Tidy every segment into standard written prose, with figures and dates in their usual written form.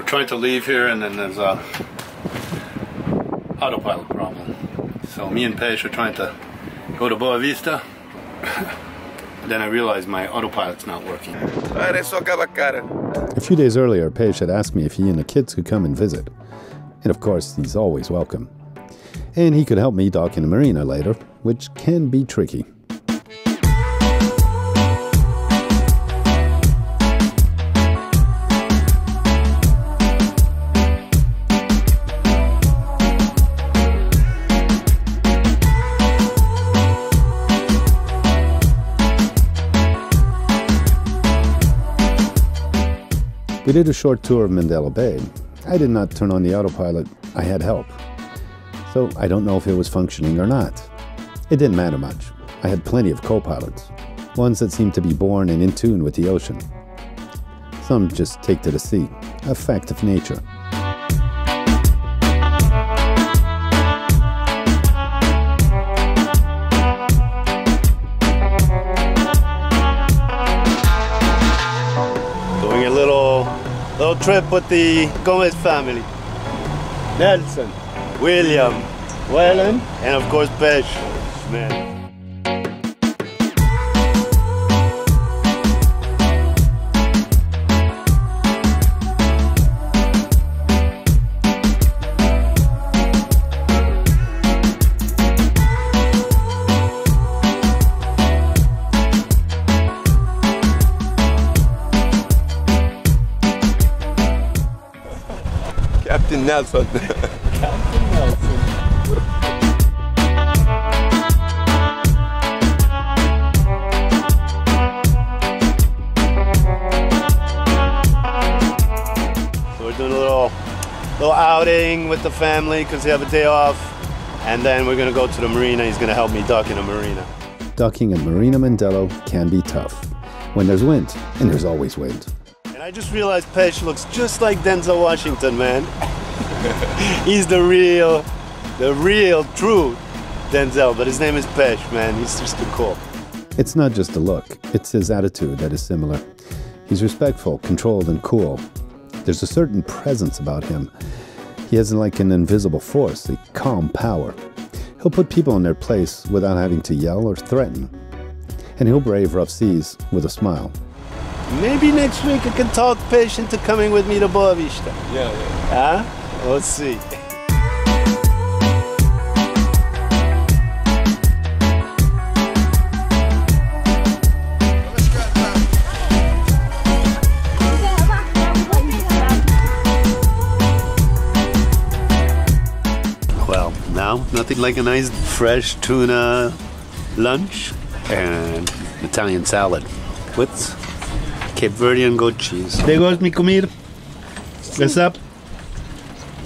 trying to leave here, and then there's a autopilot problem. So me and Peixe are trying to go to Boavista. Then I realized my autopilot's not working. A few days earlier, Peixe had asked me if he and the kids could come and visit. And of course, he's always welcome. And he could help me dock in a marina later, which can be tricky. We did a short tour of Mindelo Bay. I did not turn on the autopilot. I had help. So I don't know if it was functioning or not. It didn't matter much. I had plenty of co-pilots, ones that seemed to be born and in tune with the ocean. Some just take to the sea, a fact of nature. Doing a little trip with the Gomez family. Nelson, William, Wellen, and of course Peixe. Man. Captain Nelson. Captain Nelson. So we're doing a little outing with the family because they have a day off, and then we're gonna go to the marina. He's gonna help me dock in a marina. Docking at Marina Mindelo can be tough when there's wind, and there's always wind. And I just realized Peixe looks just like Denzel Washington, man. He's the real, true Denzel, but his name is Peixe, man. He's just too cool. It's not just the look, it's his attitude that is similar. He's respectful, controlled, and cool. There's a certain presence about him. He has like an invisible force, a calm power. He'll put people in their place without having to yell or threaten. And he'll brave rough seas with a smile. Maybe next week I can talk Peixe into coming with me to Boavista. Yeah. Huh? Let's see. Well, now nothing like a nice fresh tuna lunch and Italian salad with Cape Verdean goat cheese. There goes mi comida. What's up?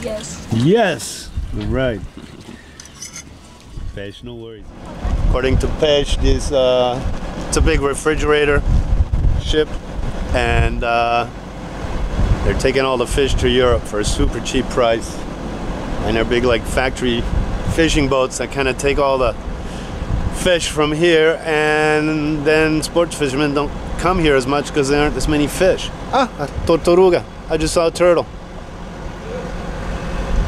Yes. Yes. All right. Peixe, no worries. According to Peixe, this it's a big refrigerator ship, and they're taking all the fish to Europe for a super cheap price. And they're big like factory fishing boats that kind of take all the fish from here, and then sports fishermen don't come here as much because there aren't as many fish. Ah, a tortuga. I just saw a turtle.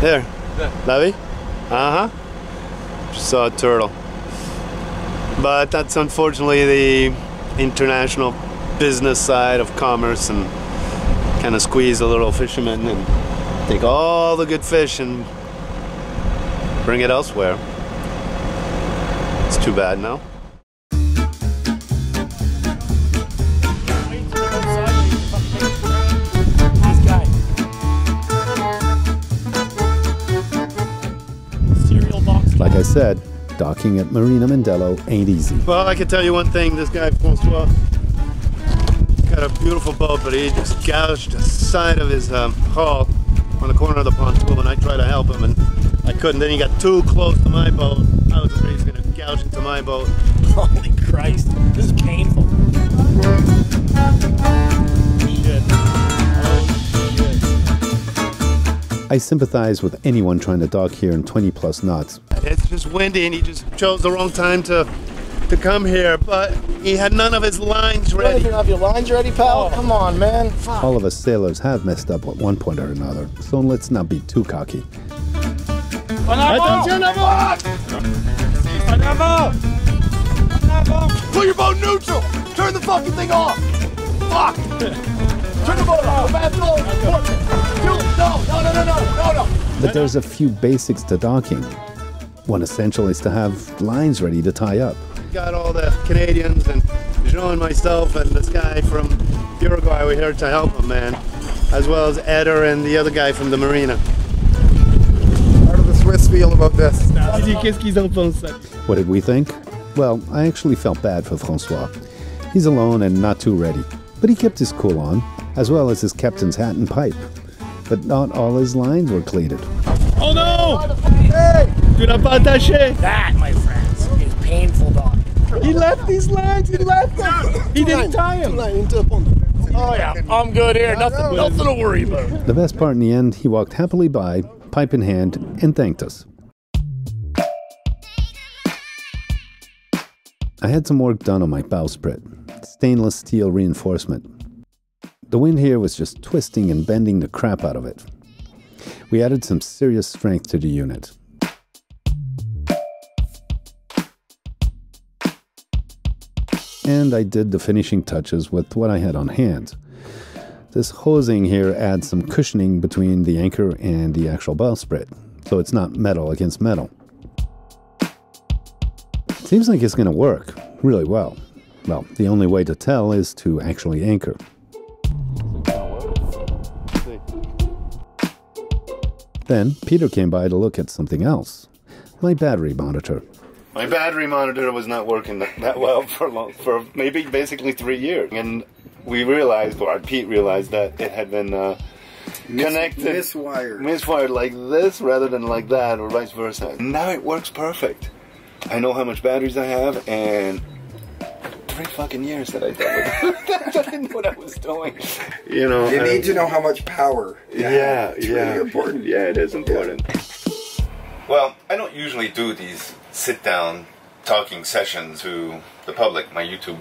There. La vi? Uh-huh. Just saw a turtle. But that's unfortunately the international business side of commerce, and kind of squeeze a little fisherman and take all the good fish and bring it elsewhere. It's too bad, no? Like I said, docking at Marina Mindelo ain't easy. Well, I can tell you one thing, this guy, François, got a beautiful boat, but he just gouged the side of his hull on the corner of the pontoon, and I tried to help him, and I couldn't. Then he got too close to my boat. I was afraid he was going to gouge into my boat. Holy Christ, this is painful. Shit. I sympathize with anyone trying to dock here in 20+ knots. It's just windy, and he just chose the wrong time to to come here, but he had none of his lines You ready. don't have your lines ready, pal? Come on, man. Fuck. All of us sailors have messed up at one point or another, so let's not be too cocky. Attention, Put your boat neutral! Turn the fucking thing off! Fuck! Turn the boat off! No! But there's a few basics to docking. One essential is to have lines ready to tie up. got all the Canadians and Jean and myself and this guy from Uruguay were here to help him, man. As well as Eder and the other guy from the Marina. How do the Swiss feel about this? What did we think? Well, I actually felt bad for François. He's alone and not too ready. But he kept his cool on, as well as his captain's hat and pipe. But not all his lines were cleated. Oh no! Hey! Tu n'as pas attaché. That, my friends, is painful, dog. He left these lines, he left them. He didn't tie them. Oh yeah, I'm good here. Nothing to worry about. The best part in the end, he walked happily by, pipe in hand, and thanked us. I had some work done on my bowsprit, stainless steel reinforcement. The wind here was just twisting and bending the crap out of it. We added some serious strength to the unit. And I did the finishing touches with what I had on hand. This hosing here adds some cushioning between the anchor and the actual bowsprit, so it's not metal against metal. Seems like it's going to work really well. Well, the only way to tell is to actually anchor. Then Peter came by to look at something else. My battery monitor. My battery monitor was not working that well for maybe basically 3 years. And we realized, or Pete realized, that it had been connected, miswired like this rather than like that, or vice versa. Now it works perfect. I know how much batteries I have, and 3 fucking years that I did with it. I didn't know what I was doing. You know, You need to know how much power. It's really important. Yeah, it is important. Well, I don't usually do these sit-down talking sessions to the public, my YouTube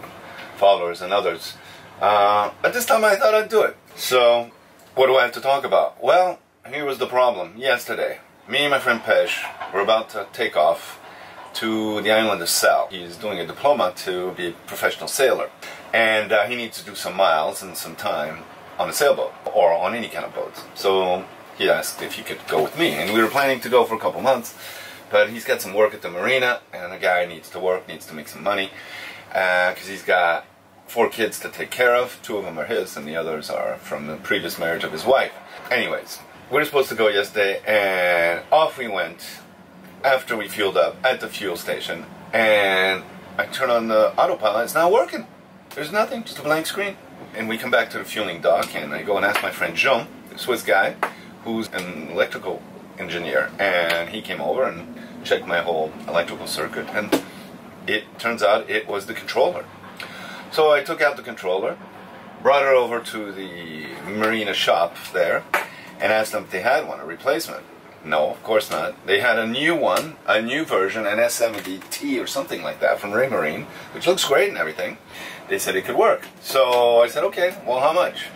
followers and others. But this time I thought I'd do it. So, what do I have to talk about? Well, here was the problem. Yesterday, me and my friend Peixe were about to take off to the island of Sal. He's doing a diploma to be a professional sailor. And he needs to do some miles and some time on a sailboat, or on any kind of boat. So he asked if he could go with me. And we were planning to go for a couple months, but he's got some work at the marina, and the guy needs to work, needs to make some money, because he's got 4 kids to take care of. 2 of them are his, and the others are from the previous marriage of his wife. Anyways, we were supposed to go yesterday, and off we went after we fueled up at the fuel station, and I turn on the autopilot. It's not working. There's nothing, just a blank screen. And we come back to the fueling dock, and I go and ask my friend Jean, the Swiss guy, who's an electrical engineer, and he came over and checked my whole electrical circuit, and it turns out it was the controller. So I took out the controller, brought her over to the marina shop there, and asked them if they had one, a replacement. No, of course not. They had a new one, a new version, an S70T or something like that from Ray Marine, which looks great and everything. They said it could work. So I said, okay, well, how much?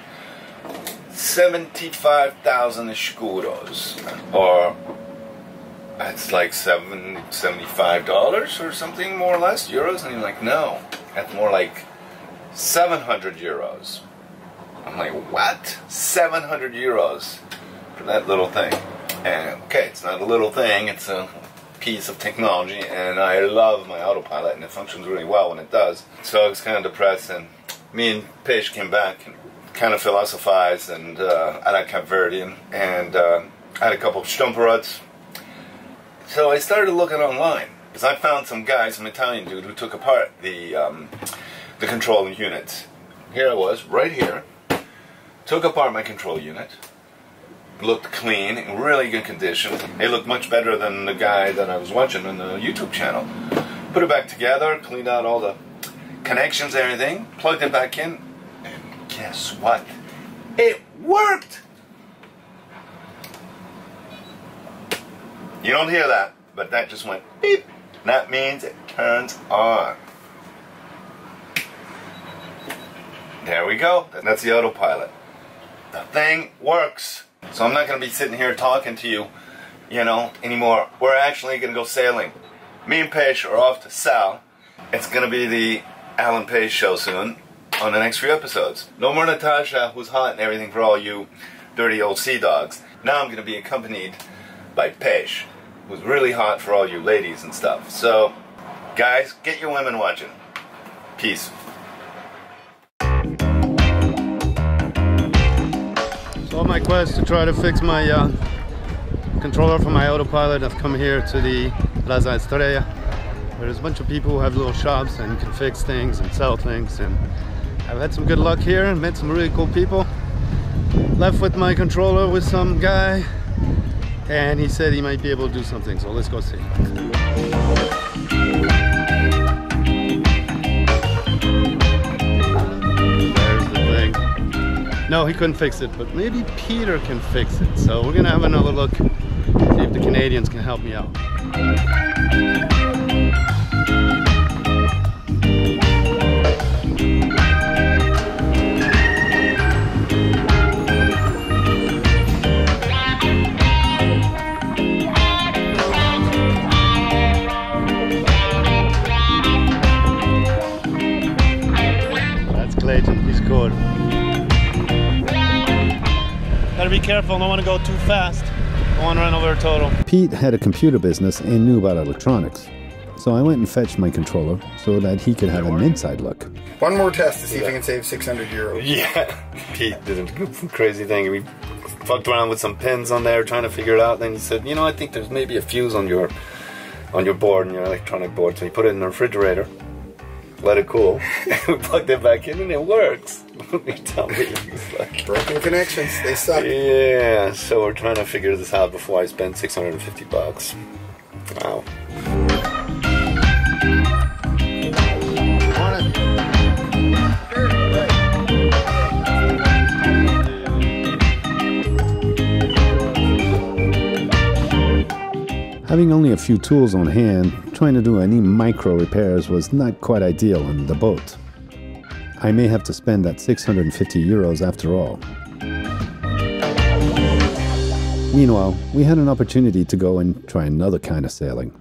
75,000 escudos, or that's like $75 or something, more or less, euros. And he's like, no, that's more like 700 euros. I'm like, what? 700 euros for that little thing. And okay, it's not a little thing, it's a piece of technology, and I love my autopilot, and it functions really well when it does. So I was kind of depressed, and me and Peixe came back and kind of philosophized, and I like Cape Verdean, and I had a couple of stumperuts. So I started looking online, because I found some guy, some Italian dude, who took apart the control units. Here I was, right here, took apart my control unit. Looked clean, in really good condition. It looked much better than the guy that I was watching on the YouTube channel. Put it back together, cleaned out all the connections and everything, plugged it back in, and guess what? It worked! You don't hear that, but that just went beep. That means it turns on. There we go. That's the autopilot. The thing works. So I'm not going to be sitting here talking to you, you know, anymore. We're actually going to go sailing. Me and Peixe are off to Sal. It's going to be the Alan Peixe show soon on the next few episodes. No more Natasha, who's hot and everything for all you dirty old sea dogs. Now I'm going to be accompanied by Peixe, who's really hot for all you ladies and stuff. So, guys, get your women watching. Peace. So on my quest to try to fix my controller for my autopilot, I've come here to the Plaza Estrella, where there's a bunch of people who have little shops and can fix things and sell things, and I've had some good luck here and met some really cool people. Left with my controller with some guy, and he said he might be able to do something, so let's go see. There's the thing. No, he couldn't fix it, but maybe Peter can fix it. So we're gonna have another look, see if the Canadians can help me out. That's Clayton, he scored. Gotta be careful, don't want to go too fast. Don't want to run over a total. Pete had a computer business and knew about electronics. So I went and fetched my controller so that he could have an inside look. One more test to see if we can save 600 euros. Yeah, Pete did a crazy thing. We fucked around with some pins on there trying to figure it out. Then he said, you know, I think there's maybe a fuse on your board, on your electronic board. So he put it in the refrigerator, let it cool. We plugged it back in and it works. You tell me. It's like broken connections, they suck. Yeah, so we're trying to figure this out before I spend $650. Wow. Having only a few tools on hand, trying to do any micro repairs was not quite ideal on the boat. I may have to spend that 650 euros after all. Meanwhile, we had an opportunity to go and try another kind of sailing.